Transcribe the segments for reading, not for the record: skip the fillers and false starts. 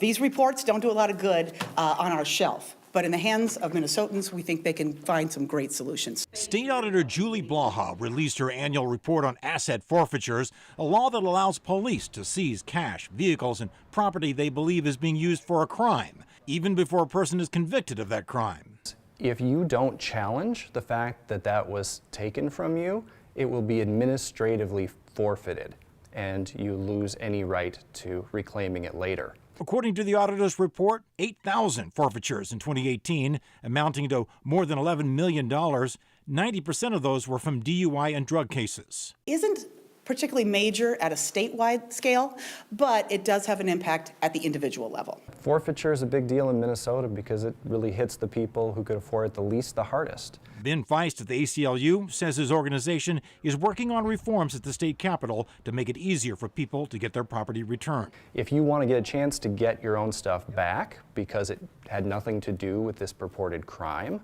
These reports don't do a lot of good on our shelf, but in the hands of Minnesotans, we think they can find some great solutions. State Auditor Julie Blaha released her annual report on asset forfeitures, a law that allows police to seize cash, vehicles, and property they believe is being used for a crime, even before a person is convicted of that crime. If you don't challenge the fact that that was taken from you, it will be administratively forfeited, and you lose any right to reclaiming it later. According to the auditor's report, 8,000 forfeitures in 2018, amounting to more than $11 million. 90% of those were from DUI and drug cases. Isn't particularly major at a statewide scale, but it does have an impact at the individual level. Forfeiture is a big deal in Minnesota because it really hits the people who could afford it the least the hardest. Ben Feist at the ACLU says his organization is working on reforms at the state capitol to make it easier for people to get their property returned. If you want to get a chance to get your own stuff back because it had nothing to do with this purported crime,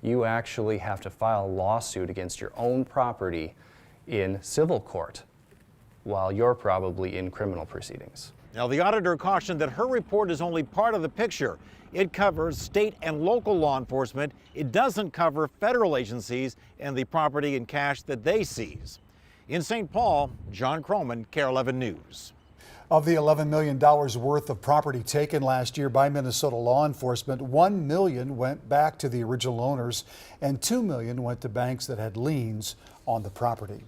you actually have to file a lawsuit against your own property in civil court while you're probably in criminal proceedings. Now, the auditor cautioned that her report is only part of the picture. It covers state and local law enforcement. It doesn't cover federal agencies and the property and cash that they seize. In St. Paul, John Croman, KARE 11 News. Of the $11 million worth of property taken last year by Minnesota law enforcement, $1 million went back to the original owners and $2 million went to banks that had liens on the property.